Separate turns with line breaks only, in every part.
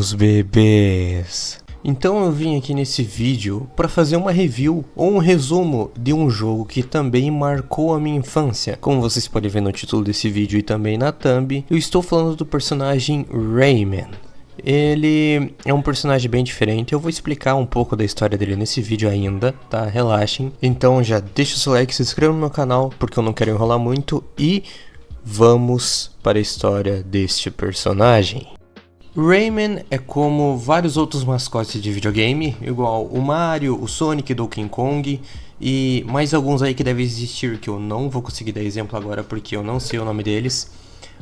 meus bebês. Então eu vim aqui nesse vídeo para fazer uma review ou um resumo de um jogo que também marcou a minha infância. Como vocês podem ver no título desse vídeo e também na thumb, eu estou falando do personagem Rayman. Ele é um personagem bem diferente, eu vou explicar um pouco da história dele nesse vídeo ainda, tá? Relaxem. Então já deixa o seu like, se inscreva no meu canal, porque eu não quero enrolar muito e vamos para a história deste personagem. Rayman é como vários outros mascotes de videogame, igual o Mario, o Sonic, Donkey Kong e mais alguns aí que devem existir que eu não vou conseguir dar exemplo agora porque eu não sei o nome deles.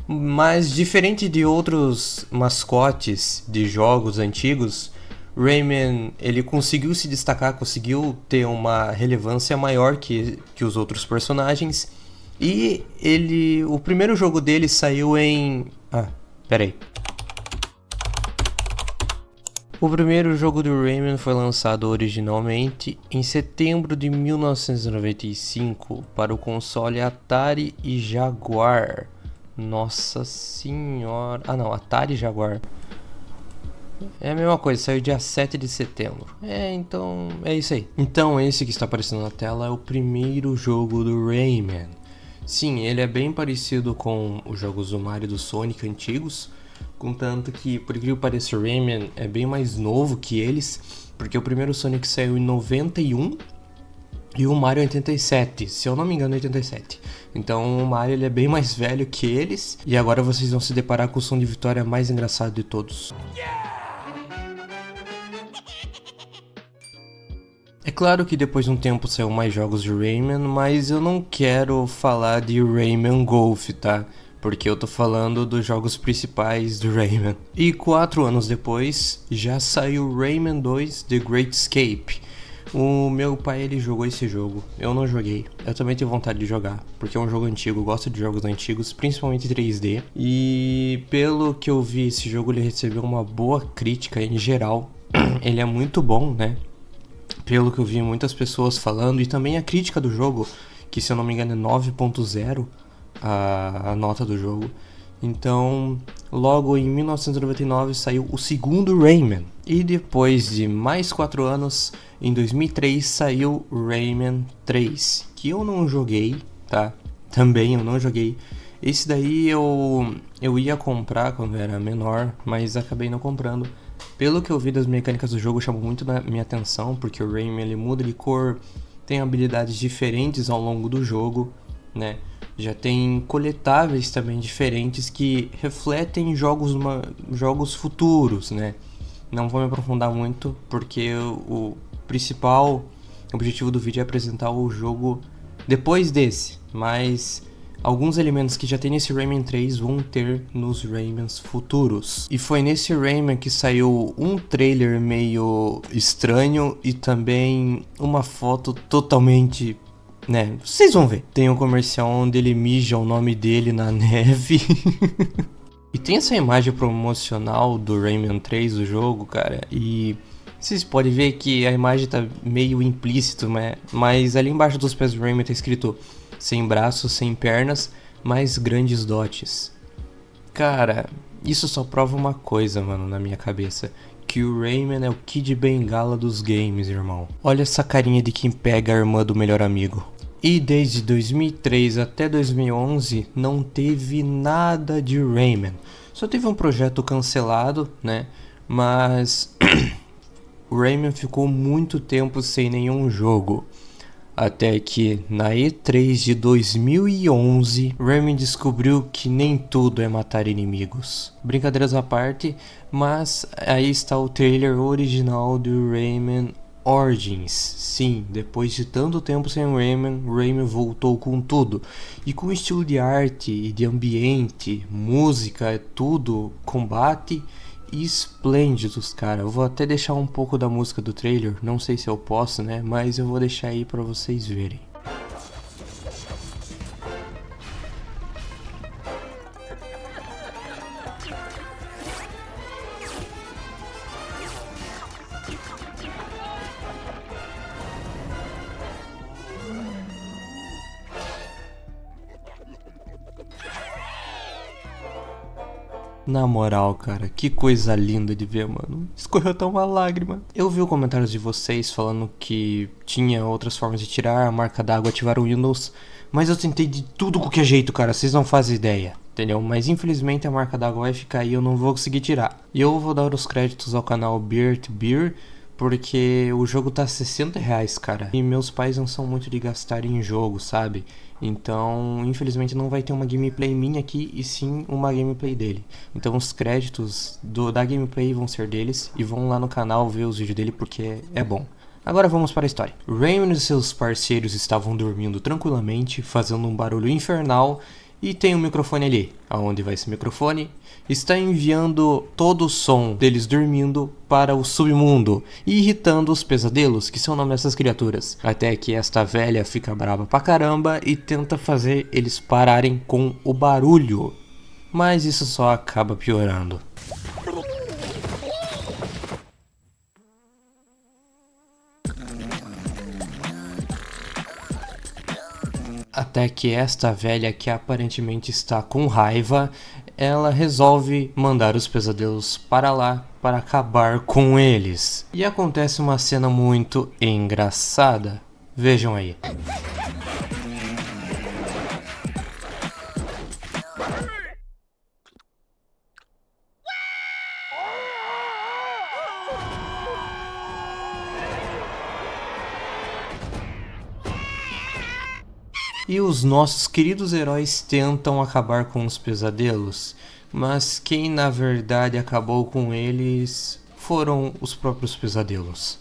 Mas diferente de outros mascotes de jogos antigos, Rayman ele conseguiu se destacar, conseguiu ter uma relevância maior que os outros personagens. E o primeiro jogo dele saiu em... O primeiro jogo do Rayman foi lançado originalmente em setembro de 1995 para o console Atari e Jaguar. Nossa senhora... Atari e Jaguar. É a mesma coisa, saiu dia 7 de setembro. Então é isso aí. Então esse que está aparecendo na tela é o primeiro jogo do Rayman. Sim, ele é bem parecido com os jogos do Mario e do Sonic antigos, contanto que, por incrível que pareça, o Rayman é bem mais novo que eles, porque o primeiro Sonic saiu em 91 e o Mario em 87, se eu não me engano 87. Então o Mario ele é bem mais velho que eles, e agora vocês vão se deparar com o som de vitória mais engraçado de todos. É claro que depois de um tempo saiu mais jogos de Rayman, mas eu não quero falar de Rayman Golf, tá? Porque eu tô falando dos jogos principais do Rayman. E 4 anos depois, já saiu Rayman 2 The Great Escape. O meu pai ele jogou esse jogo, eu não joguei. Eu também tenho vontade de jogar, porque é um jogo antigo, eu gosto de jogos antigos, principalmente 3D. E pelo que eu vi, esse jogo ele recebeu uma boa crítica em geral. Ele é muito bom, né? Pelo que eu vi muitas pessoas falando, e também a crítica do jogo, que se eu não me engano é 9.0 a nota do jogo. Então, logo em 1999 saiu o segundo Rayman. E depois de mais 4 anos, em 2003 saiu Rayman 3, que eu não joguei, tá? Também eu não joguei. Esse daí eu ia comprar quando eu era menor, mas acabei não comprando. Pelo que eu vi das mecânicas do jogo, chamou muito a minha atenção, porque o Rayman ele muda de cor, tem habilidades diferentes ao longo do jogo, né? Já tem coletáveis também diferentes que refletem jogos futuros, né? Não vou me aprofundar muito, porque o principal objetivo do vídeo é apresentar o jogo depois desse, mas alguns elementos que já tem nesse Rayman 3 vão ter nos Raymans futuros. E foi nesse Rayman que saiu um trailer meio estranho e também uma foto totalmente... vocês vão ver. Tem um comercial onde ele mija o nome dele na neve. E tem essa imagem promocional do Rayman 3 do jogo, cara. E vocês podem ver que a imagem tá meio implícito, né? Mas ali embaixo dos pés do Rayman tá escrito: sem braços, sem pernas, mas grandes dotes. Cara, isso só prova uma coisa, mano, na minha cabeça. Que o Rayman é o Kid Bengala dos games, irmão. Olha essa carinha de quem pega a irmã do melhor amigo. E desde 2003 até 2011 não teve nada de Rayman. Só teve um projeto cancelado, né? Mas o Rayman ficou muito tempo sem nenhum jogo. Até que na E3 de 2011, Rayman descobriu que nem tudo é matar inimigos. Brincadeiras à parte, mas aí está o trailer original do Rayman Origins. Sim, depois de tanto tempo sem Rayman, Rayman voltou com tudo. E com estilo de arte e de ambiente, música, tudo, combate esplêndidos, cara. Eu vou até deixar um pouco da música do trailer, não sei se eu posso, né? Mas eu vou deixar aí pra vocês verem. Na moral, cara, que coisa linda de ver, mano. Escorreu até uma lágrima. Eu vi os comentários de vocês falando que tinha outras formas de tirar a marca d'água, ativar o Windows, mas eu tentei de tudo com que é jeito, cara, vocês não fazem ideia, entendeu? Mas infelizmente a marca d'água vai ficar aí e eu não vou conseguir tirar. E eu vou dar os créditos ao canal Beer, porque o jogo tá R$60, cara. E meus pais não são muito de gastar em jogo, sabe? Então, infelizmente não vai ter uma gameplay minha aqui, e sim uma gameplay dele. Então os créditos da gameplay vão ser deles, e vão lá no canal ver os vídeos dele porque é bom. Agora vamos para a história. Raymond e seus parceiros estavam dormindo tranquilamente, fazendo um barulho infernal, e tem um microfone ali. Aonde vai esse microfone? Está enviando todo o som deles dormindo para o submundo e irritando os pesadelos, que são o nome dessas criaturas. Até que esta velha fica brava pra caramba e tenta fazer eles pararem com o barulho. Mas isso só acaba piorando. Até que esta velha, que aparentemente está com raiva, ela resolve mandar os pesadelos para lá para acabar com eles. E acontece uma cena muito engraçada. Vejam aí. E os nossos queridos heróis tentam acabar com os pesadelos, mas quem na verdade acabou com eles foram os próprios pesadelos.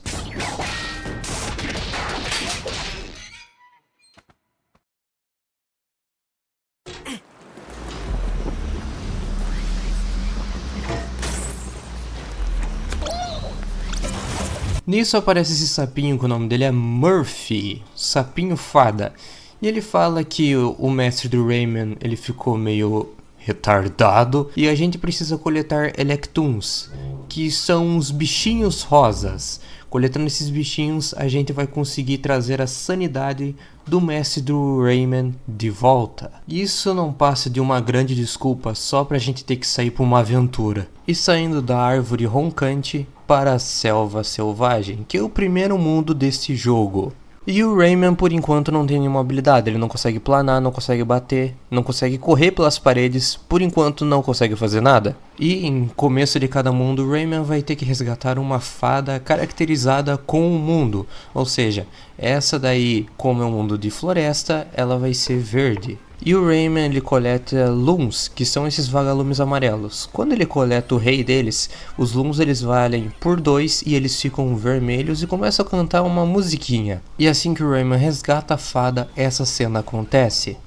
Nisso aparece esse sapinho que o nome dele é Murphy, sapinho fada. E ele fala que o mestre do Rayman, ele ficou meio retardado e a gente precisa coletar Electoons, que são os bichinhos rosas. Coletando esses bichinhos, a gente vai conseguir trazer a sanidade do mestre do Rayman de volta. Isso não passa de uma grande desculpa só pra gente ter que sair pra uma aventura. E saindo da árvore roncante para a selva selvagem, que é o primeiro mundo deste jogo. E o Rayman, por enquanto, não tem nenhuma habilidade. Ele não consegue planar, não consegue bater, não consegue correr pelas paredes. Por enquanto, não consegue fazer nada. E, em começo de cada mundo, o Rayman vai ter que resgatar uma fada caracterizada com o mundo. Ou seja, essa daí, como é um mundo de floresta, ela vai ser verde. E o Rayman, ele coleta Loons, que são esses vagalumes amarelos. Quando ele coleta o rei deles, os Loons eles valem por 2 e eles ficam vermelhos e começam a cantar uma musiquinha. E assim que o Rayman resgata a fada, essa cena acontece.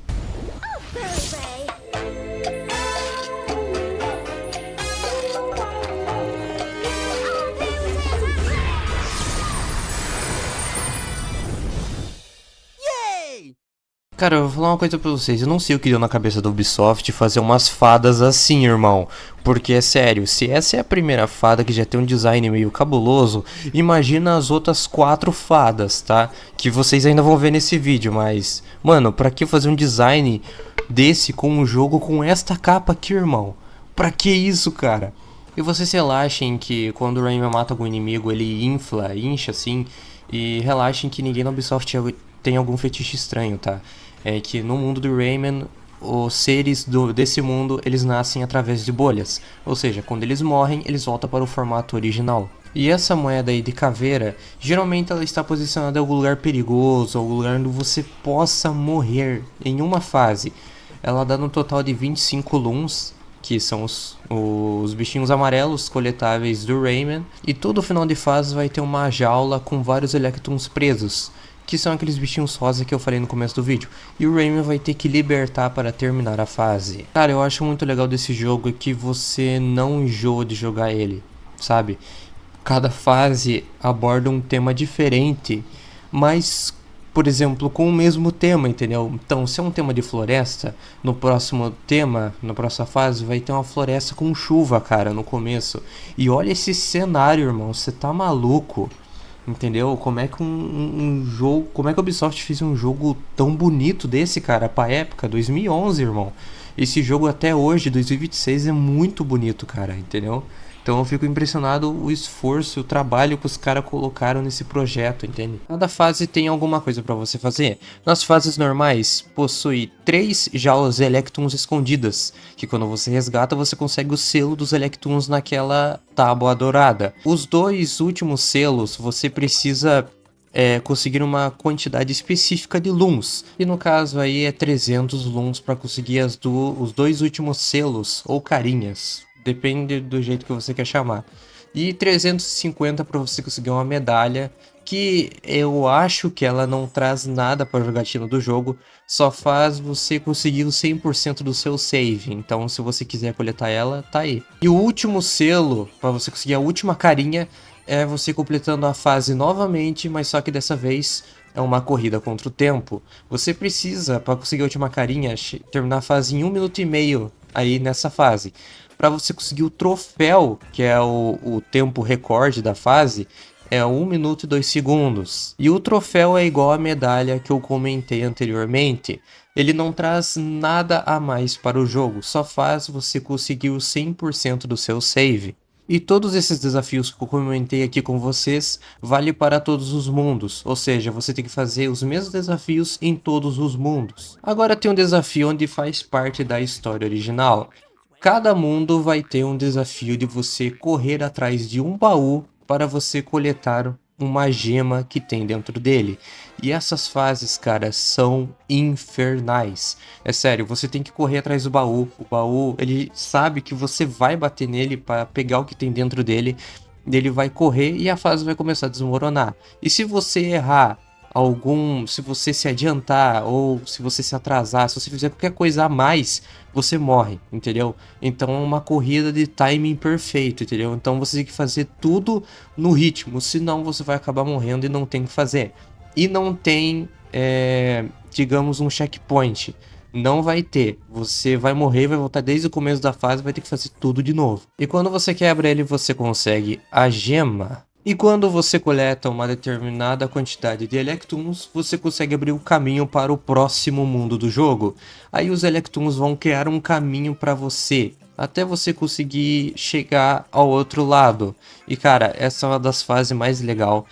Cara, eu vou falar uma coisa pra vocês, eu não sei o que deu na cabeça da Ubisoft fazer umas fadas assim, irmão. Porque é sério, se essa é a primeira fada que já tem um design meio cabuloso, imagina as outras 4 fadas, tá? Que vocês ainda vão ver nesse vídeo, mas... Mano, pra que fazer um design desse com um jogo com esta capa aqui, irmão? Pra que isso, cara? E vocês relaxem que quando o Rayman mata algum inimigo, ele incha assim. E relaxem que ninguém na Ubisoft tem algum fetiche estranho, tá? É que no mundo do Rayman, os seres desse mundo, eles nascem através de bolhas. Ou seja, quando eles morrem, eles voltam para o formato original. E essa moeda aí de caveira, geralmente ela está posicionada em algum lugar perigoso, algum lugar onde você possa morrer em uma fase. Ela dá no total de 25 Loons, que são os bichinhos amarelos coletáveis do Rayman. E todo final de fase vai ter uma jaula com vários Electrons presos, que são aqueles bichinhos rosa que eu falei no começo do vídeo. E o Rayman vai ter que libertar para terminar a fase. Cara, eu acho muito legal desse jogo é que você não enjoa de jogar ele, sabe? Cada fase aborda um tema diferente, mas, por exemplo, com o mesmo tema, entendeu? Então, se é um tema de floresta, no próximo tema, na próxima fase, vai ter uma floresta com chuva, cara, no começo. E olha esse cenário, irmão, você tá maluco? Entendeu? Como é que um jogo... Como é que a Ubisoft fez um jogo tão bonito desse, cara? Pra época, 2011, irmão. Esse jogo até hoje, 2026, é muito bonito, cara, entendeu? Então eu fico impressionado o esforço, o trabalho que os caras colocaram nesse projeto, entende? Cada fase tem alguma coisa pra você fazer. Nas fases normais, possui 3 jaulas Electums escondidas, que quando você resgata, você consegue o selo dos Electums naquela tábua dourada. Os 2 últimos selos, você precisa conseguir uma quantidade específica de Luns. E no caso aí é 300 Luns para conseguir os 2 últimos selos, ou carinhas. Depende do jeito que você quer chamar. E 350 para você conseguir uma medalha, que eu acho que ela não traz nada para a jogatina do jogo, só faz você conseguir o 100% do seu save. Então se você quiser coletar ela, tá aí. E o último selo, para você conseguir a última carinha, é você completando a fase novamente, mas só que dessa vez é uma corrida contra o tempo. Você precisa, para conseguir a última carinha, terminar a fase em 1 minuto e meio aí nessa fase. Para você conseguir o troféu, que é o tempo recorde da fase, é 1 minuto e 2 segundos. E o troféu é igual à medalha que eu comentei anteriormente. Ele não traz nada a mais para o jogo, só faz você conseguir o 100% do seu save. E todos esses desafios que eu comentei aqui com vocês vale para todos os mundos, ou seja, você tem que fazer os mesmos desafios em todos os mundos. Agora tem um desafio onde faz parte da história original. Cada mundo vai ter um desafio de você correr atrás de um baú para você coletar uma gema que tem dentro dele. E essas fases, cara, são infernais. É sério, você tem que correr atrás do baú. O baú, ele sabe que você vai bater nele para pegar o que tem dentro dele. Ele vai correr e a fase vai começar a desmoronar. E se você errar se você se adiantar ou se você se atrasar, se você fizer qualquer coisa a mais, você morre, entendeu? Então é uma corrida de timing perfeito, entendeu? Então você tem que fazer tudo no ritmo, senão você vai acabar morrendo e não tem o que fazer. E não tem, digamos, um checkpoint. Não vai ter. Você vai morrer, vai voltar desde o começo da fase, vai ter que fazer tudo de novo. E quando você quebra ele, você consegue a gema. E quando você coleta uma determinada quantidade de Electums, você consegue abrir o caminho para o próximo mundo do jogo. Aí os Electums vão criar um caminho para você, até você conseguir chegar ao outro lado. E cara, essa é uma das fases mais legais.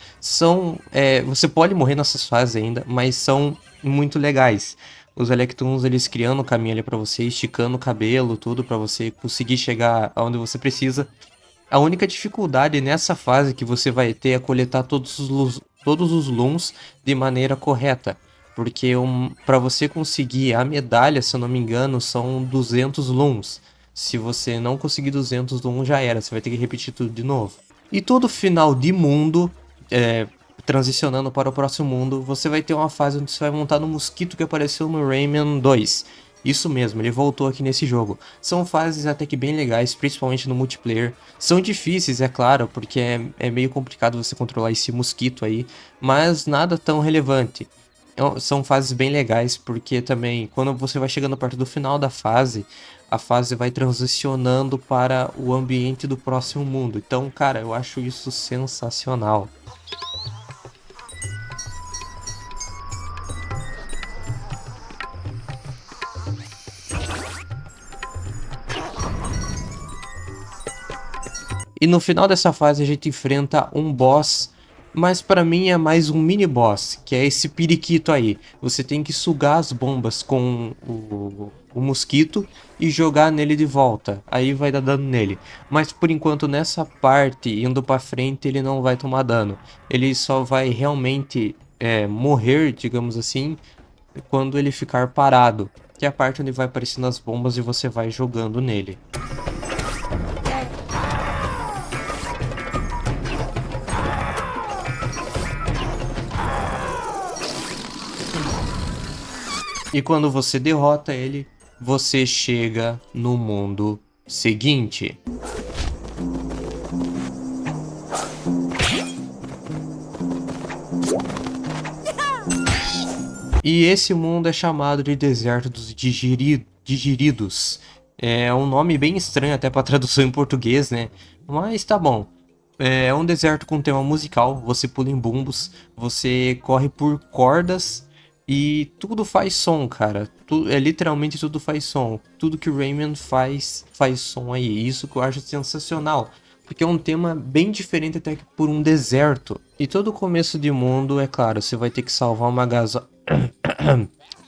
Você pode morrer nessas fases ainda, mas são muito legais. Os Electums, eles criando o caminho ali para você, esticando o cabelo, tudo para você conseguir chegar aonde você precisa. A única dificuldade nessa fase que você vai ter é coletar todos os Luns de maneira correta. Porque para você conseguir a medalha, se eu não me engano, são 200 Luns. Se você não conseguir 200 Luns, já era. Você vai ter que repetir tudo de novo. E todo final de mundo, transicionando para o próximo mundo, você vai ter uma fase onde você vai montar no mosquito que apareceu no Rayman 2. Isso mesmo, ele voltou aqui nesse jogo. São fases até que bem legais, principalmente no multiplayer. São difíceis, é claro, porque é meio complicado você controlar esse mosquito aí, mas nada tão relevante. São fases bem legais, porque também, quando você vai chegando perto do final da fase, a fase vai transicionando para o ambiente do próximo mundo. Então, cara, eu acho isso sensacional. E no final dessa fase a gente enfrenta um boss, mas pra mim é mais um mini boss, que é esse periquito aí. Você tem que sugar as bombas com o mosquito e jogar nele de volta, aí vai dar dano nele. Mas por enquanto nessa parte, indo pra frente, ele não vai tomar dano. Ele só vai realmente morrer, digamos assim, quando ele ficar parado, que é a parte onde vai aparecendo as bombas e você vai jogando nele. E quando você derrota ele, você chega no mundo seguinte. E esse mundo é chamado de Deserto dos Digiridos. É um nome bem estranho até para tradução em português, né? Mas tá bom. É um deserto com tema musical, você pula em bumbos, você corre por cordas E tudo faz som, cara. Literalmente tudo faz som. Tudo que o Rayman faz som aí. Isso que eu acho sensacional. Porque é um tema bem diferente até que por um deserto. E todo começo de mundo, é claro, você vai ter que salvar uma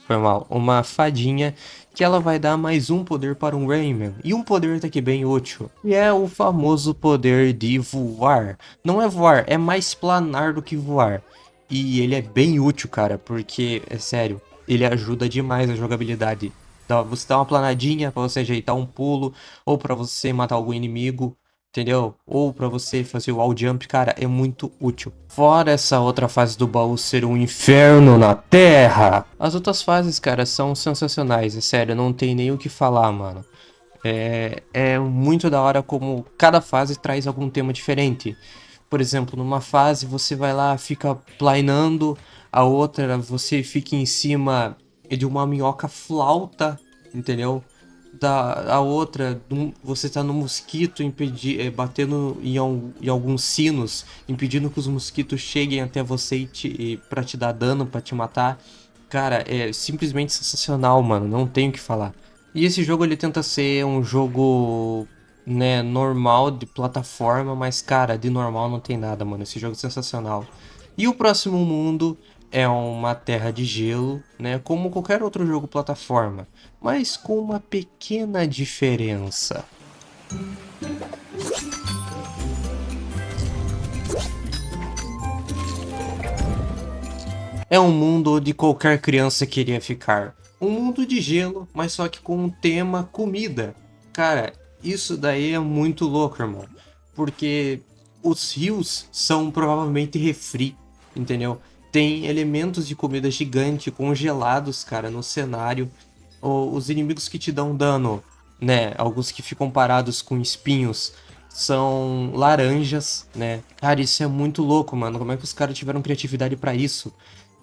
Foi mal. Uma fadinha que ela vai dar mais um poder para um Rayman. E um poder até que bem útil. E é o famoso poder de voar. Não é voar, é mais planar do que voar. E ele é bem útil, cara, porque, é sério, ele ajuda demais a jogabilidade. Você dá uma planadinha pra você ajeitar um pulo, ou pra você matar algum inimigo, entendeu? Ou pra você fazer o wall jump, cara, é muito útil. Fora essa outra fase do baú ser um inferno na terra, as outras fases, cara, são sensacionais, é sério, não tem nem o que falar, mano. É muito da hora como cada fase traz algum tema diferente. Por exemplo, numa fase você vai lá, fica planeando, a outra você fica em cima de uma minhoca flauta, entendeu? A outra, você tá no mosquito batendo em alguns sinos, impedindo que os mosquitos cheguem até você pra te dar dano, pra te matar. Cara, é simplesmente sensacional, mano, não tenho o que falar. E esse jogo ele tenta ser um jogo, né, normal de plataforma, mas cara, de normal não tem nada, mano. Esse jogo é sensacional. E o próximo mundo é uma terra de gelo, né, como qualquer outro jogo plataforma, mas com uma pequena diferença. É um mundo onde qualquer criança queria ficar. Um mundo de gelo, mas só que com um tema comida. Cara, isso daí é muito louco, irmão. Porque os rios são provavelmente refri, entendeu? Tem elementos de comida gigante congelados, cara, no cenário. Os inimigos que te dão dano, né? Alguns que ficam parados com espinhos são laranjas, né? Cara, isso é muito louco, mano. Como é que os caras tiveram criatividade pra isso?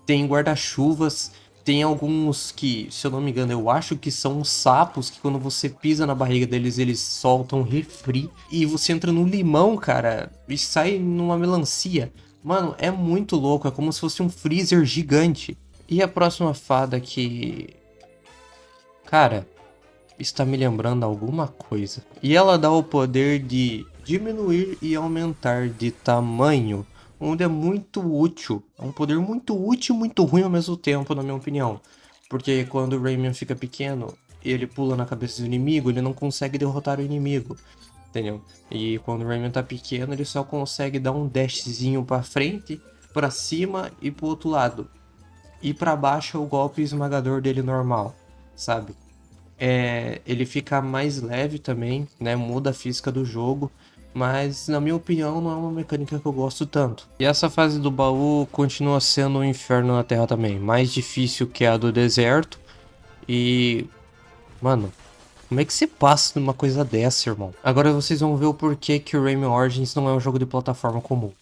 Tem guarda-chuvas, tem alguns que, se eu não me engano, eu acho que são sapos que quando você pisa na barriga deles, eles soltam refri. E você entra no limão, cara, e sai numa melancia. Mano, é muito louco, é como se fosse um freezer gigante. E a próxima fada que... Cara, está me lembrando alguma coisa. E ela dá o poder de diminuir e aumentar de tamanho, onde é muito útil. É um poder muito útil e muito ruim ao mesmo tempo, na minha opinião. Porque quando o Rayman fica pequeno, ele pula na cabeça do inimigo, ele não consegue derrotar o inimigo. Entendeu? E quando o Rayman tá pequeno, ele só consegue dar um dashzinho pra frente, pra cima e pro outro lado. E pra baixo é o golpe esmagador dele normal, sabe? Ele fica mais leve também, né? Muda a física do jogo, mas na minha opinião não é uma mecânica que eu gosto tanto. E essa fase do baú continua sendo um inferno na Terra também, mais difícil que a do deserto. E, mano, como é que você passa numa coisa dessa, irmão? Agora vocês vão ver o porquê que o Rayman Origins não é um jogo de plataforma comum.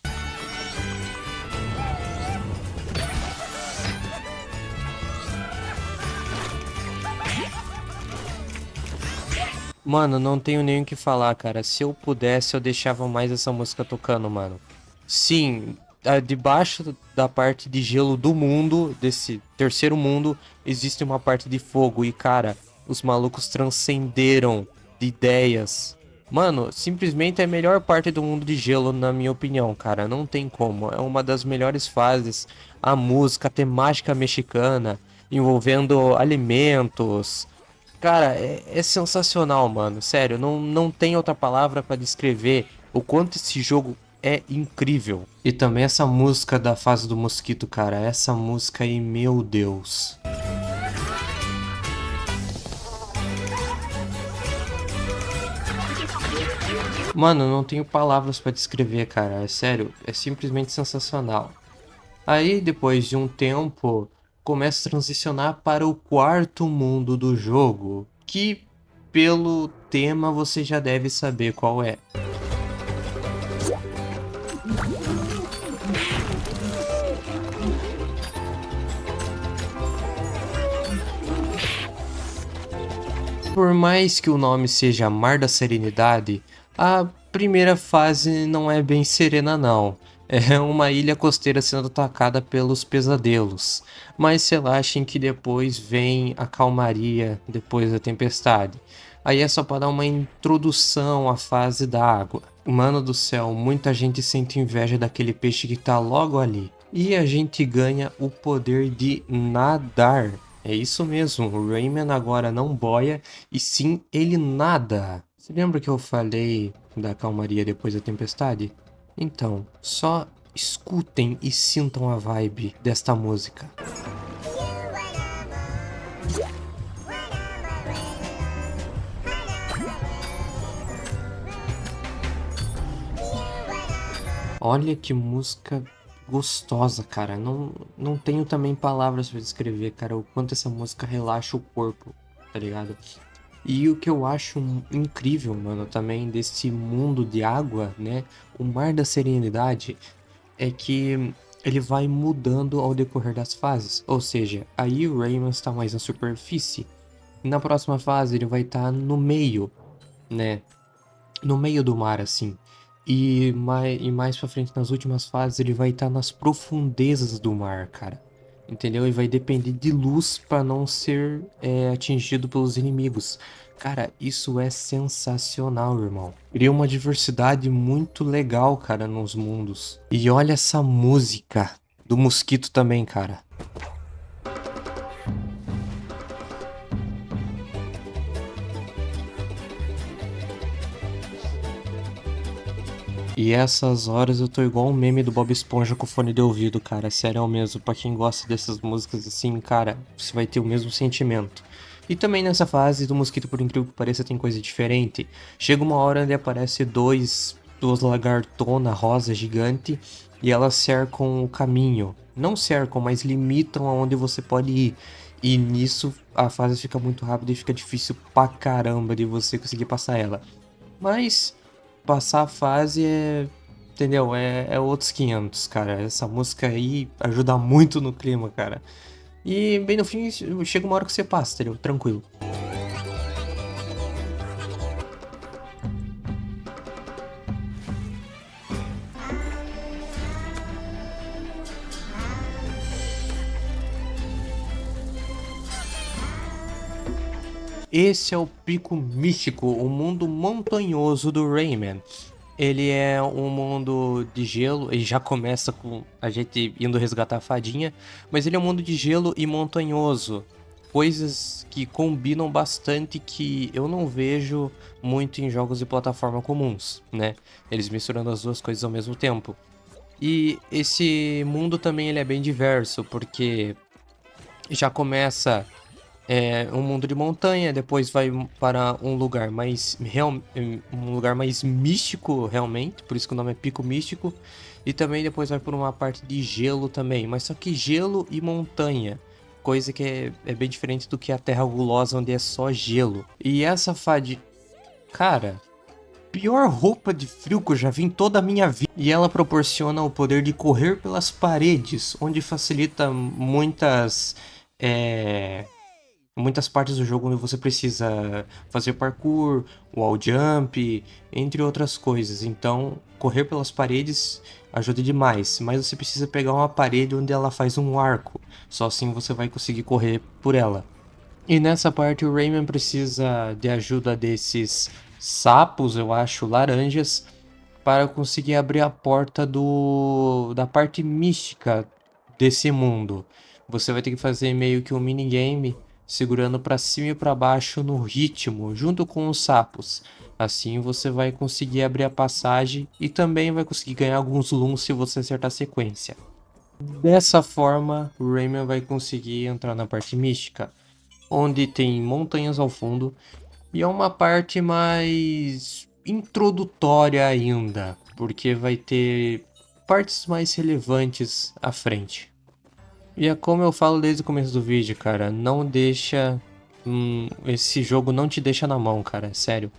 Mano, não tenho nem o que falar, cara. Se eu pudesse, eu deixava mais essa música tocando, mano. Sim, debaixo da parte de gelo do mundo, desse terceiro mundo, existe uma parte de fogo. E, cara, os malucos transcenderam de ideias. Mano, simplesmente é a melhor parte do mundo de gelo, na minha opinião, cara. Não tem como. É uma das melhores fases. A música, a temática mexicana, envolvendo alimentos. Cara, é sensacional, mano. Sério, não tem outra palavra pra descrever o quanto esse jogo é incrível. E também essa música da fase do mosquito, cara. Essa música aí, meu Deus. Mano, não tenho palavras pra descrever, cara. É sério, é simplesmente sensacional. Aí, depois de um tempo, começa a transicionar para o quarto mundo do jogo, que pelo tema você já deve saber qual é. Por mais que o nome seja Mar da Serenidade, a primeira fase não é bem serena não. É uma ilha costeira sendo atacada pelos pesadelos, mas relaxem que depois vem a calmaria depois da tempestade. Aí é só para dar uma introdução à fase da água. Mano do céu, muita gente sente inveja daquele peixe que tá logo ali. E a gente ganha o poder de nadar. É isso mesmo, o Rayman agora não boia, e sim ele nada. Você lembra que eu falei da calmaria depois da tempestade? Então, só escutem e sintam a vibe desta música. Olha que música gostosa, cara. Não tenho também palavras pra descrever, cara, o quanto essa música relaxa o corpo, tá ligado? E o que eu acho incrível, mano, também desse mundo de água, né? O Mar da Serenidade, é que ele vai mudando ao decorrer das fases. Ou seja, aí o Rayman está mais na superfície. Na próxima fase ele vai estar no meio, né? No meio do mar, assim. E mais pra frente, nas últimas fases, ele vai estar nas profundezas do mar, cara. Entendeu? E vai depender de luz para não ser atingido pelos inimigos. Cara, isso é sensacional, irmão. Cria uma diversidade muito legal, cara, nos mundos. E olha essa música do mosquito também, cara. E essas horas eu tô igual um meme do Bob Esponja com fone de ouvido, cara. Sério mesmo, pra quem gosta dessas músicas assim, cara, você vai ter o mesmo sentimento. E também nessa fase do mosquito, por incrível que pareça, tem coisa diferente. Chega uma hora onde aparece duas lagartonas rosa gigante e elas cercam o caminho. Não cercam, mas limitam aonde você pode ir. E nisso a fase fica muito rápida e fica difícil pra caramba de você conseguir passar ela. Mas passar a fase entendeu? É outros 500, cara. Essa música aí ajuda muito no clima, cara. E bem no fim, chega uma hora que você passa, entendeu? Tranquilo. Esse é o Pico Místico, o mundo montanhoso do Rayman. Ele é um mundo de gelo, ele já começa com a gente indo resgatar a fadinha, mas ele é um mundo de gelo e montanhoso. Coisas que combinam bastante que eu não vejo muito em jogos de plataforma comuns, né? Eles misturando as duas coisas ao mesmo tempo. E esse mundo também ele é bem diverso, porque já começa um mundo de montanha, depois vai para um lugar um lugar mais místico realmente, por isso que o nome é Pico Místico, e também depois vai por uma parte de gelo também, mas só que gelo e montanha, coisa que é bem diferente do que a Terra Gulosa, onde é só gelo. E essa fade, cara, pior roupa de frio que eu já vi em toda a minha vida. E ela proporciona o poder de correr pelas paredes, onde facilita muitas partes do jogo onde você precisa fazer parkour, wall jump, entre outras coisas. Então, correr pelas paredes ajuda demais, mas você precisa pegar uma parede onde ela faz um arco. Só assim você vai conseguir correr por ela. E nessa parte o Rayman precisa de ajuda desses sapos, eu acho, laranjas, para conseguir abrir a porta da parte mística desse mundo. Você vai ter que fazer meio que um minigame segurando para cima e para baixo no ritmo, junto com os sapos. Assim você vai conseguir abrir a passagem e também vai conseguir ganhar alguns luns se você acertar a sequência. Dessa forma, o Rayman vai conseguir entrar na parte mística, onde tem montanhas ao fundo e é uma parte mais introdutória ainda, porque vai ter partes mais relevantes à frente. E é como eu falo desde o começo do vídeo, cara, não deixa. Esse jogo não te deixa na mão, cara, sério.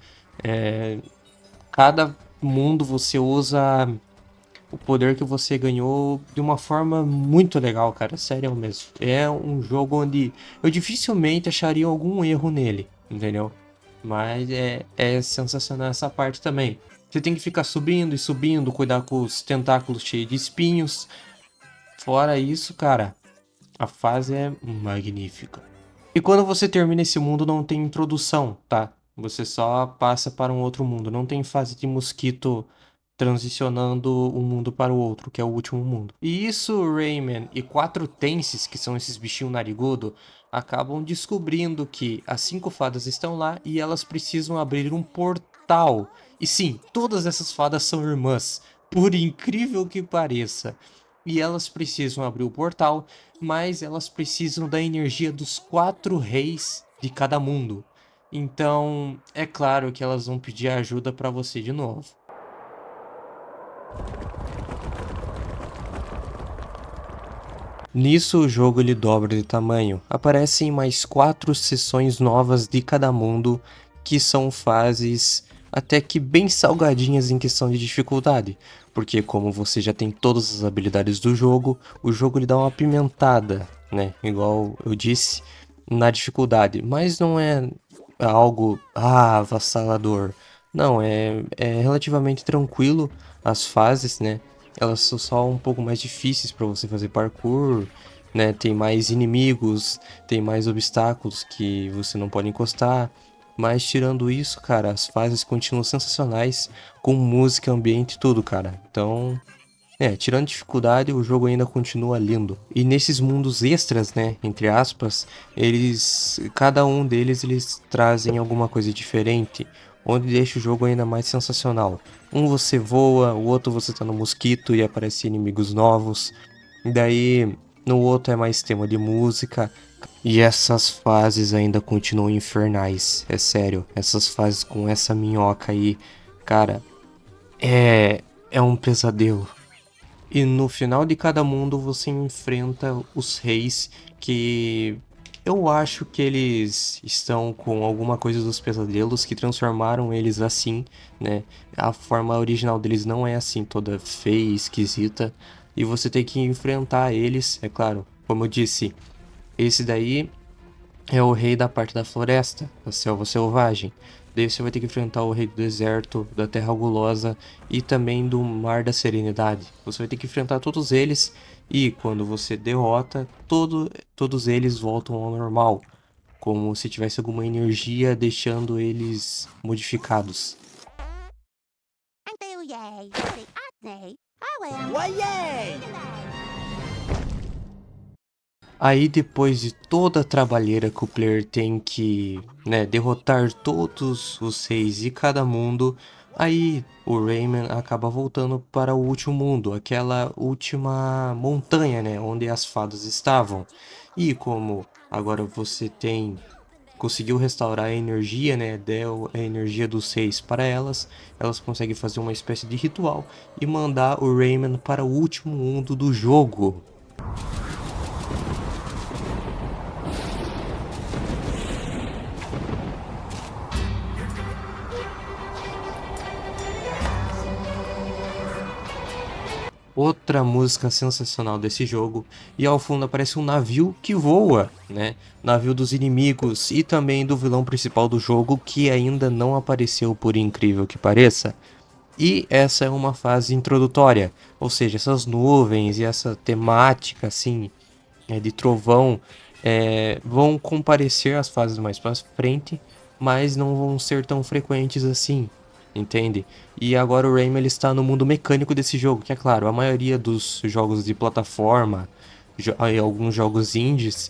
É, cada mundo você usa o poder que você ganhou de uma forma muito legal, cara, sério mesmo. É um jogo onde eu dificilmente acharia algum erro nele, entendeu? Mas é sensacional essa parte também. Você tem que ficar subindo e subindo, cuidar com os tentáculos cheios de espinhos. Fora isso, cara, a fase é magnífica. E quando você termina esse mundo, não tem introdução, tá? Você só passa para um outro mundo. Não tem fase de mosquito transicionando um mundo para o outro, que é o último mundo. E isso, Rayman e 4 Tenses, que são esses bichinhos narigudo, acabam descobrindo que as 5 fadas estão lá e elas precisam abrir um portal. E sim, todas essas fadas são irmãs, por incrível que pareça. E elas precisam abrir o portal, mas elas precisam da energia dos 4 reis de cada mundo. Então, é claro que elas vão pedir ajuda para você de novo. Nisso o jogo ele dobra de tamanho. Aparecem mais 4 seções novas de cada mundo, que são fases até que bem salgadinhas em questão de dificuldade, porque como você já tem todas as habilidades do jogo, o jogo lhe dá uma apimentada, né? Igual eu disse, na dificuldade, mas não é algo avassalador. Não, é relativamente tranquilo as fases, né? Elas são só um pouco mais difíceis para você fazer parkour, né? Tem mais inimigos, tem mais obstáculos que você não pode encostar. Mas tirando isso, cara, as fases continuam sensacionais, com música, ambiente e tudo, cara. Então, tirando dificuldade, o jogo ainda continua lindo. E nesses mundos extras, né, entre aspas, cada um deles, eles trazem alguma coisa diferente, onde deixa o jogo ainda mais sensacional. Um você voa, o outro você tá no mosquito e aparecem inimigos novos. E daí, no outro é mais tema de música. E essas fases ainda continuam infernais, é sério. Essas fases com essa minhoca aí, cara, é um pesadelo. E no final de cada mundo você enfrenta os reis que eu acho que eles estão com alguma coisa dos pesadelos que transformaram eles assim, né? A forma original deles não é assim, toda feia e esquisita. E você tem que enfrentar eles, é claro. Como eu disse, esse daí é o rei da parte da floresta, da selva selvagem. Daí você vai ter que enfrentar o rei do deserto, da terra gulosa e também do mar da serenidade. Você vai ter que enfrentar todos eles e quando você derrota, todos eles voltam ao normal, como se tivesse alguma energia deixando eles modificados. Aí depois de toda a trabalheira que o player tem que, né, derrotar todos os reis de cada mundo, aí o Rayman acaba voltando para o último mundo, aquela última montanha, né, onde as fadas estavam. E como agora você conseguiu restaurar a energia, né, deu a energia dos reis para elas, elas conseguem fazer uma espécie de ritual e mandar o Rayman para o último mundo do jogo. Outra música sensacional desse jogo, e ao fundo aparece um navio que voa, né? Navio dos inimigos e também do vilão principal do jogo, que ainda não apareceu, por incrível que pareça. E essa é uma fase introdutória, ou seja, essas nuvens e essa temática assim de trovão vão comparecer às fases mais para frente, mas não vão ser tão frequentes assim, entende? E agora o Rayman ele está no mundo mecânico desse jogo, que é claro, a maioria dos jogos de plataforma e alguns jogos indies,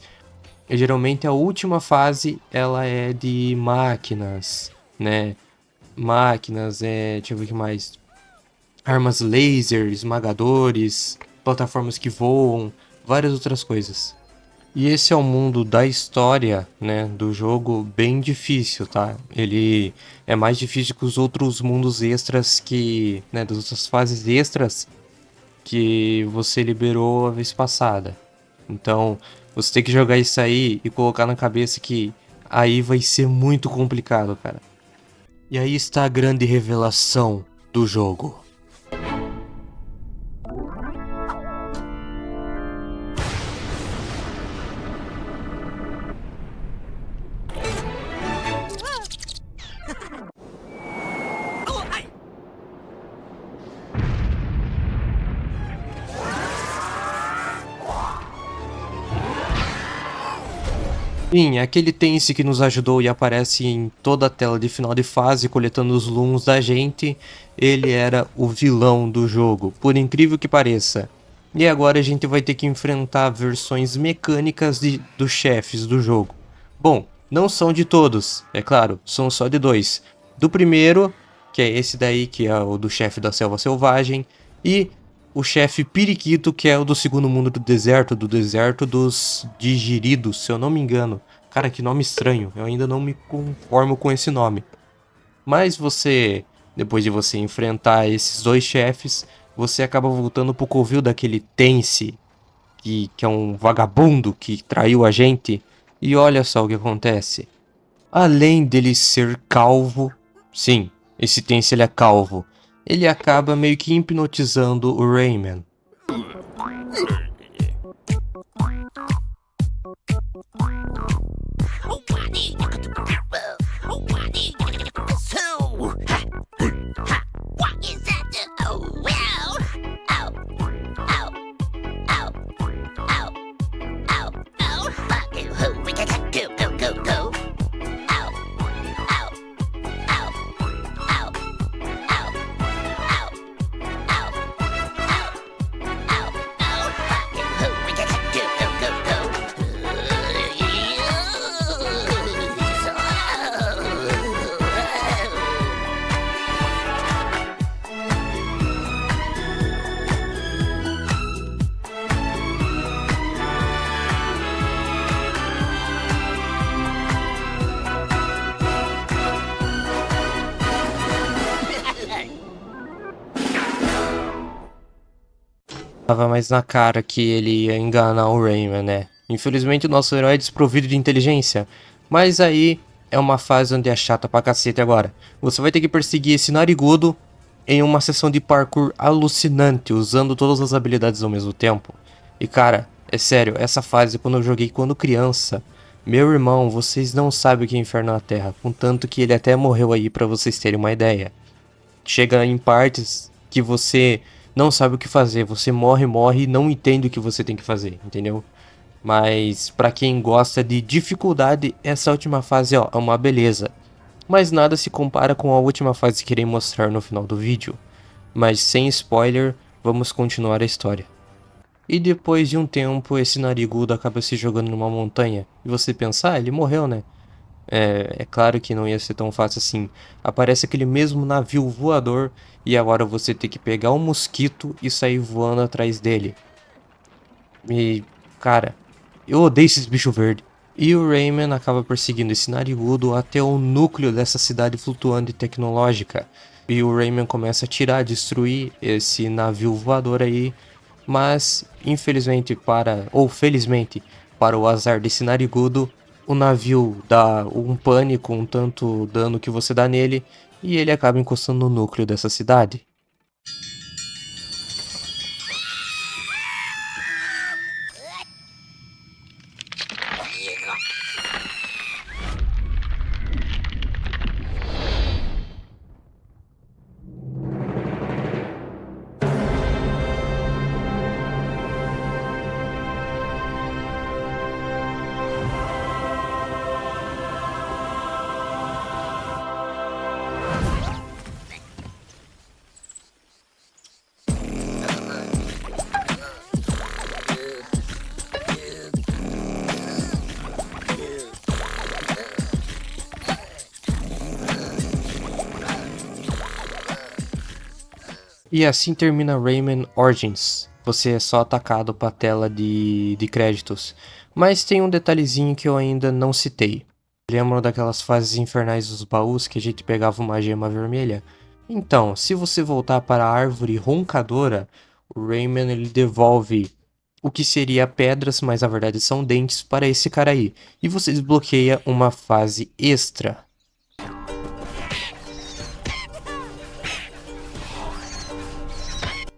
geralmente a última fase ela é de máquinas, né? Máquinas, deixa eu ver o que mais. Armas laser, esmagadores, plataformas que voam, várias outras coisas. E esse é o mundo da história, né, do jogo bem difícil, tá? Ele é mais difícil que os outros mundos extras que, né, das outras fases extras que você liberou a vez passada. Então, você tem que jogar isso aí e colocar na cabeça que aí vai ser muito complicado, cara. E aí está a grande revelação do jogo. Sim, aquele Tense que nos ajudou e aparece em toda a tela de final de fase, coletando os Loons da gente, ele era o vilão do jogo, por incrível que pareça. E agora a gente vai ter que enfrentar versões mecânicas dos chefes do jogo. Bom, não são de todos, é claro, são só de dois. Do primeiro, que é esse daí, que é o do chefe da Selva Selvagem, e o chefe Periquito, que é o do segundo mundo do deserto dos Digiridos, se eu não me engano. Cara, que nome estranho, eu ainda não me conformo com esse nome. Mas você, depois de você enfrentar esses dois chefes, você acaba voltando pro covil daquele Tense, que é um vagabundo que traiu a gente. E olha só o que acontece. Além dele ser calvo, sim, esse Tense ele é calvo, ele acaba meio que hipnotizando o Rayman. Tava mais na cara que ele ia enganar o Rayman, né? Infelizmente o nosso herói é desprovido de inteligência. Mas aí é uma fase onde é chata pra cacete agora. Você vai ter que perseguir esse narigudo em uma sessão de parkour alucinante, usando todas as habilidades ao mesmo tempo. E cara, é sério, essa fase quando eu joguei quando criança, meu irmão, vocês não sabem o que é Inferno na Terra, contanto que ele até morreu aí pra vocês terem uma ideia. Chega em partes que você não sabe o que fazer, você morre e não entende o que você tem que fazer, entendeu? Mas pra quem gosta de dificuldade, essa última fase ó, é uma beleza. Mas nada se compara com a última fase que irei mostrar no final do vídeo. Mas sem spoiler, vamos continuar a história. E depois de um tempo, esse narigudo acaba se jogando numa montanha. E você pensa, ah, ele morreu, né? É claro que não ia ser tão fácil assim. Aparece aquele mesmo navio voador e agora você tem que pegar um mosquito e sair voando atrás dele. E, cara, eu odeio esses bichos verdes. E o Rayman acaba perseguindo esse narigudo até o núcleo dessa cidade flutuante e tecnológica. E o Rayman começa a tirar, destruir esse navio voador aí. Mas, infelizmente ou felizmente, para o azar desse narigudo, o navio dá um pane com tanto dano que você dá nele e ele acaba encostando no núcleo dessa cidade. E assim termina Rayman Origins. Você é só atacado para a tela de créditos. Mas tem um detalhezinho que eu ainda não citei. Lembram daquelas fases infernais dos baús que a gente pegava uma gema vermelha? Então, se você voltar para a árvore roncadora, o Rayman ele devolve o que seria pedras, mas na verdade são dentes, para esse cara aí. E você desbloqueia uma fase extra.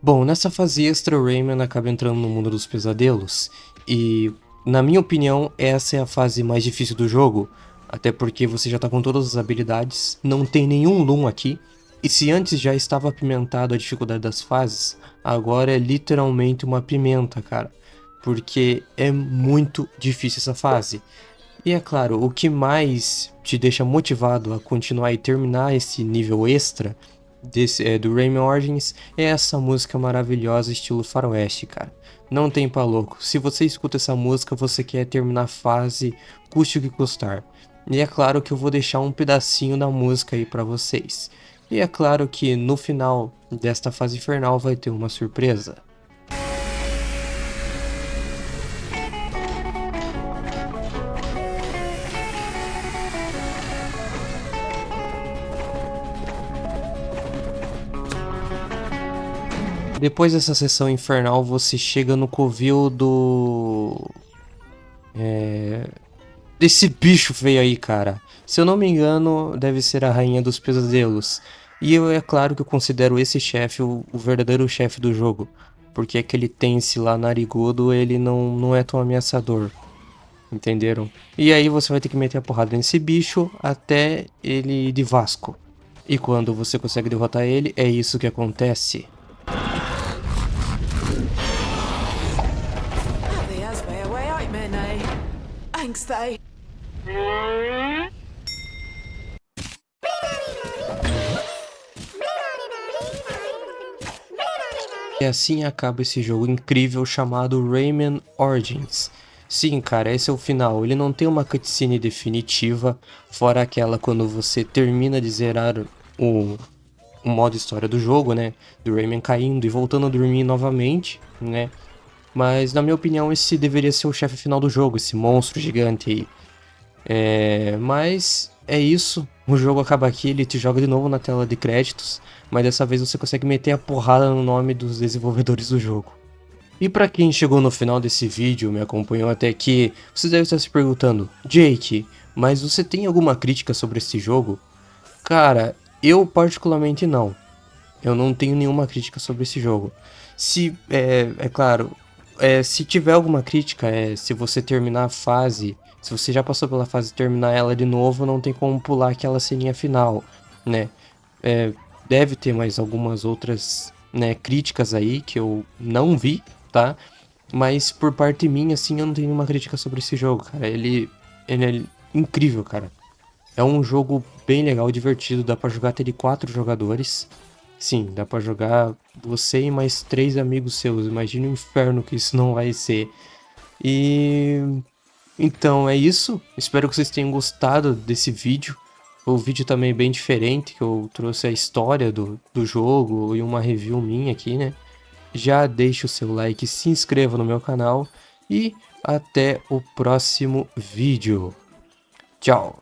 Bom, nessa fase extra, o Rayman acaba entrando no mundo dos pesadelos, e na minha opinião, essa é a fase mais difícil do jogo, até porque você já tá com todas as habilidades, não tem nenhum Loom aqui, e se antes já estava apimentado a dificuldade das fases, agora é literalmente uma pimenta, cara, porque é muito difícil essa fase. E é claro, o que mais te deixa motivado a continuar e terminar esse nível extra do Rayman Origins é essa música maravilhosa estilo faroeste, cara. Não tem pra louco. Se você escuta essa música, você quer terminar a fase, custe o que custar. E é claro que eu vou deixar um pedacinho da música aí pra vocês. E é claro que no final desta fase infernal vai ter uma surpresa. Depois dessa sessão infernal, você chega no covil desse bicho feio aí, cara. Se eu não me engano, deve ser a Rainha dos Pesadelos. E é claro que eu considero esse chefe o verdadeiro chefe do jogo. Porque aquele Tense lá narigudo, ele não é tão ameaçador. Entenderam? E aí você vai ter que meter a porrada nesse bicho até ele ir de Vasco. E quando você consegue derrotar ele, é isso que acontece. E assim acaba esse jogo incrível chamado Rayman Origins. Sim, cara, esse é o final. Ele não tem uma cutscene definitiva, fora aquela quando você termina de zerar o modo história do jogo, né? Do Rayman caindo e voltando a dormir novamente, né? Mas na minha opinião esse deveria ser o chefe final do jogo, esse monstro gigante aí. Mas é isso, o jogo acaba aqui, ele te joga de novo na tela de créditos, mas dessa vez você consegue meter a porrada no nome dos desenvolvedores do jogo. E pra quem chegou no final desse vídeo, me acompanhou até aqui, você deve estar se perguntando, Jake, mas você tem alguma crítica sobre esse jogo? Cara, eu particularmente não. Eu não tenho nenhuma crítica sobre esse jogo. Se, é claro, se tiver alguma crítica, se você terminar a fase, se você já passou pela fase e terminar ela de novo, não tem como pular aquela ceninha final, né? Deve ter mais algumas outras, né, críticas aí que eu não vi, tá? Mas por parte minha, assim, eu não tenho nenhuma crítica sobre esse jogo, cara. Ele é incrível, cara. É um jogo bem legal, divertido, dá pra jogar até de 4 jogadores. Sim, dá pra jogar você e mais 3 amigos seus. Imagina o inferno que isso não vai ser. E então é isso. Espero que vocês tenham gostado desse vídeo. O vídeo também é bem diferente, que eu trouxe a história do jogo e uma review minha aqui, né? Já deixa o seu like, se inscreva no meu canal e até o próximo vídeo. Tchau!